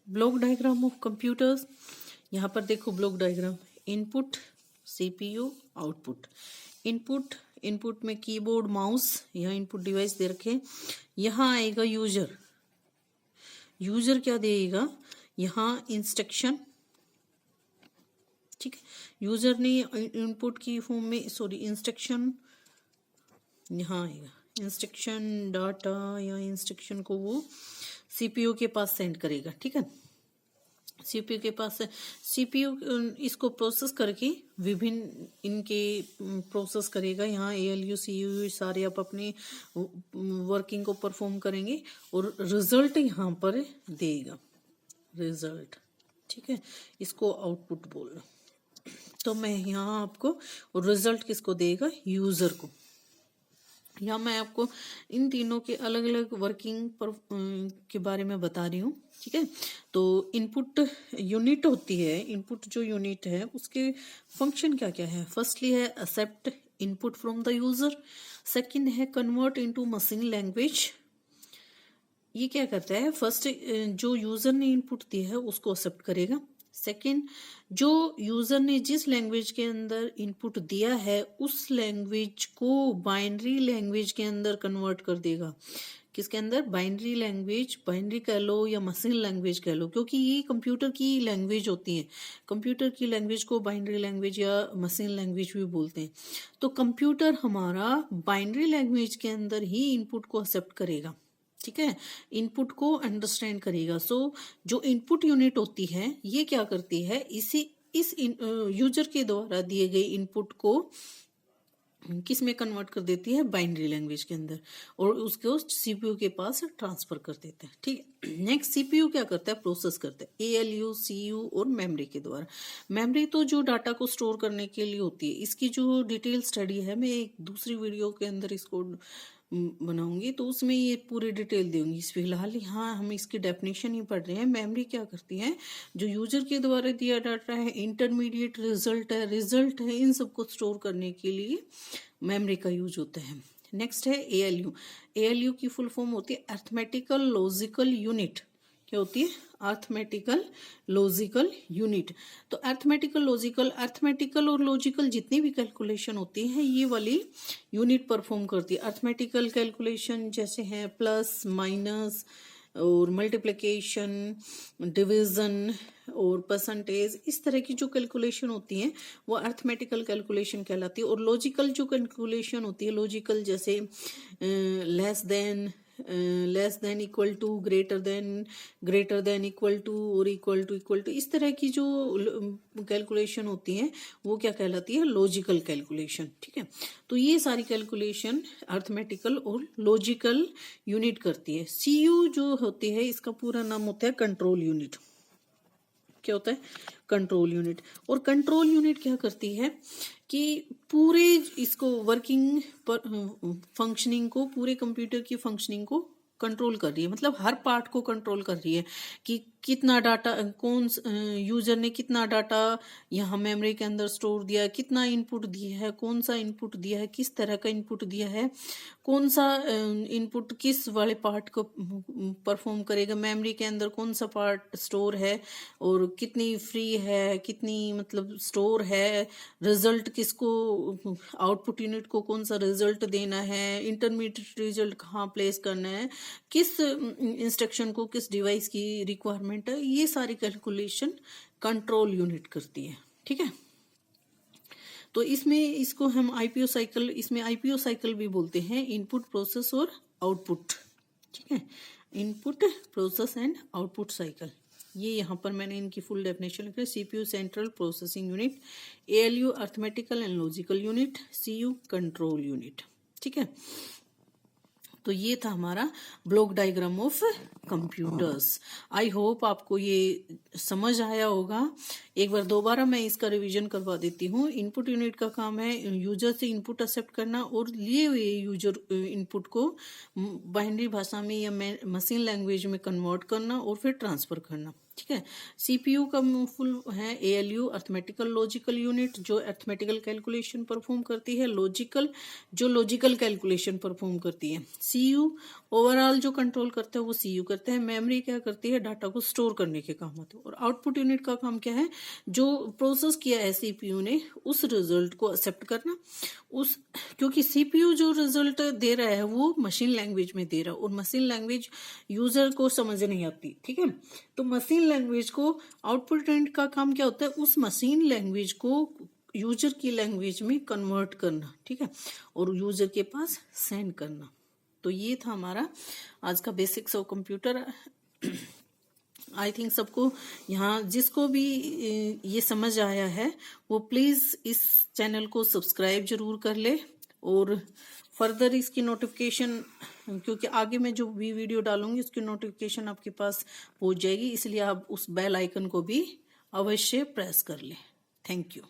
Block diagram of computers. यहाँ पर देखो block diagram, input CPU, output. Input में कीबोर्ड, माउस, यहाँ इनपुट डिवाइस दे रखे। यहाँ आएगा यूजर क्या देगा, यहाँ इंस्ट्रक्शन, ठीक है। यूजर ने इनपुट की फॉर्म में इंस्ट्रक्शन, यहाँ आएगा इंस्ट्रक्शन डाटा, या इंस्ट्रक्शन को वो सीपीयू के पास सेंड करेगा, ठीक है। सीपीयू के पास, सीपीयू इसको प्रोसेस करके विभिन्न इनके प्रोसेस करेगा। यहाँ एएलयू सीयू सारे आप अपने वर्किंग को परफॉर्म करेंगे और रिजल्ट यहाँ पर देगा, रिजल्ट, ठीक है। इसको आउटपुट बोलना। तो मैं यहाँ आपको रिजल्ट किसको देगा, यूजर को। यहाँ मैं आपको इन तीनों के अलग अलग वर्किंग के बारे में बता रही हूँ, ठीक है। तो इनपुट यूनिट होती है, इनपुट जो यूनिट है उसके फंक्शन क्या क्या है। फर्स्टली है except input from the user, second है कन्वर्ट इनटू मशीन लैंग्वेज। ये क्या करता है, फर्स्ट जो यूजर ने इनपुट दिया है उसको एक्सेप्ट करेगा। सेकंड, जो यूजर ने जिस लैंग्वेज के अंदर इनपुट दिया है उस लैंग्वेज को बाइनरी लैंग्वेज के अंदर कन्वर्ट कर देगा। किसके अंदर, बाइनरी लैंग्वेज, बाइनरी कह लो या मशीन लैंग्वेज कह लो, क्योंकि ये कंप्यूटर की लैंग्वेज होती है। कंप्यूटर की लैंग्वेज को बाइनरी लैंग्वेज या मशीन लैंग्वेज भी बोलते हैं। तो कंप्यूटर हमारा बाइनरी लैंग्वेज के अंदर ही इनपुट को एक्सेप्ट करेगा, ठीक है, इनपुट को अंडरस्टैंड करेगा। सो जो इनपुट यूनिट होती है ये क्या करती है, इस यूजर के द्वारा दिए गए इनपुट को किस में कन्वर्ट कर देती है, बाइनरी लैंग्वेज के अंदर, और उसको सीपीयू के पास ट्रांसफर कर देते हैं, ठीक है। नेक्स्ट सीपीयू क्या करता है, प्रोसेस करता है एएलयू, सीयू और मेमोरी के द्वारा। मेमोरी तो जो डाटा को स्टोर करने के लिए होती है, इसकी जो डिटेल स्टडी है मैं एक दूसरी वीडियो के अंदर इसको बनाऊंगी, तो उसमें ये पूरी डिटेल दूंगी। इस फिलहाल यहाँ हम इसकी डेफिनेशन ही पढ़ रहे हैं। मेमोरी क्या करती है, जो यूजर के द्वारा दिया डाटा है, इंटरमीडिएट रिजल्ट है, इन सबको स्टोर करने के लिए मेमोरी का यूज होता है। नेक्स्ट है एएलयू। एएलयू की फुल फॉर्म होती है अर्थमेटिकल लॉजिकल यूनिट। क्या होती है, अर्थमेटिकल लॉजिकल यूनिट। तो अर्थमेटिकल और लॉजिकल जितनी भी कैलकुलेशन होती है ये वाली यूनिट परफॉर्म करती है। अर्थमेटिकल कैलकुलेशन जैसे हैं प्लस, माइनस और मल्टीप्लिकेशन, डिवीजन और परसेंटेज, इस तरह की जो कैलकुलेशन होती हैं वो अर्थमेटिकल कैलकुलेशन कहलाती है। और लॉजिकल जो कैलकुलेशन होती है, लॉजिकल जैसे less than equal to, greater than equal to और इक्वल टू, इस तरह की जो कैलकुलेशन होती हैं वो क्या कहलाती है, लॉजिकल कैलकुलेशन, ठीक है। तो ये सारी कैलकुलेशन अर्थमेटिकल और लॉजिकल यूनिट करती है। सीयू जो होती है इसका पूरा नाम होता है कंट्रोल यूनिट। क्या होता है, कंट्रोल यूनिट। और कंट्रोल यूनिट क्या करती है कि पूरे इसको वर्किंग पर फंक्शनिंग को, पूरे कंप्यूटर की फंक्शनिंग को कंट्रोल कर रही है, मतलब हर पार्ट को कंट्रोल कर रही है कि कितना डाटा, कौन यूजर ने कितना डाटा यहाँ मेमोरी के अंदर स्टोर दिया है, कितना इनपुट दिया है, कौन सा इनपुट दिया है, किस तरह का इनपुट दिया है, कौन सा इनपुट किस वाले पार्ट को परफॉर्म करेगा, मेमोरी के अंदर कौन सा पार्ट स्टोर है और कितनी फ्री है, कितनी मतलब स्टोर है, रिजल्ट किसको, आउटपुट यूनिट को कौन सा रिजल्ट देना है, इंटरमीडिएट रिजल्ट कहाँ प्लेस करना है, किस इंस्ट्रक्शन को किस डिवाइस की रिक्वायरमेंट है, ये सारी कैलकुलेशन कंट्रोल यूनिट करती है, ठीक है। तो इसमें इसको हम आईपीओ साइकिल, इसमें आईपीओ साइकिल भी बोलते हैं, इनपुट, प्रोसेस और आउटपुट, ठीक है, input, process and output cycle. ये यहाँ पर मैंने इनकी फुल डेफिनेशन लिखी है। CPU central processing unit, ALU arithmetical and logical unit, CU control unit, ठीक है। तो ये था हमारा block diagram of computers. I hope आपको ये समझ आया होगा। एक बार दोबारा मैं इसका रिवीजन करवा देती हूँ। इनपुट यूनिट का काम है यूजर से इनपुट एक्सेप्ट करना और लिए हुए यूजर इनपुट को बाइनरी भाषा में या मशीन लैंग्वेज में कन्वर्ट करना और फिर ट्रांसफर करना, ठीक है। सीपीयू का फुल है एएलयू अर्थमेटिकल लॉजिकल यूनिट, जो अर्थमेटिकल कैलकुलेशन परफॉर्म करती है। लॉजिकल जो लॉजिकल कैलकुलेशन परफॉर्म करती है। सीयू ओवरऑल जो कंट्रोल करता है वो सीयू करता है। मेमोरी क्या करती है, डाटा को स्टोर करने के काम होते हैं। और आउटपुट यूनिट का काम क्या है, जो प्रोसेस किया है सीपीयू ने उस रिजल्ट को एक्सेप्ट करना। उस क्योंकि सीपीयू जो रिजल्ट दे रहा है वो मशीन लैंग्वेज में दे रहा है और मशीन लैंग्वेज यूजर को समझ नहीं आती, ठीक है। तो मशीन लैंग्वेज को आउटपुट यूनिट का काम क्या होता है, उस मशीन लैंग्वेज को यूजर की लैंग्वेज में कन्वर्ट करना, ठीक है, और यूजर के पास सेंड करना। तो ये था हमारा आज का basics of computer. I think सबको यहाँ जिसको भी ये समझ आया है वो प्लीज इस चैनल को सब्सक्राइब जरूर कर ले और फर्दर इसकी नोटिफिकेशन, क्योंकि आगे मैं जो भी वीडियो डालूंगी उसकी नोटिफिकेशन आपके पास पहुंच जाएगी, इसलिए आप उस बेल आइकन को भी अवश्य प्रेस कर लें। Thank you.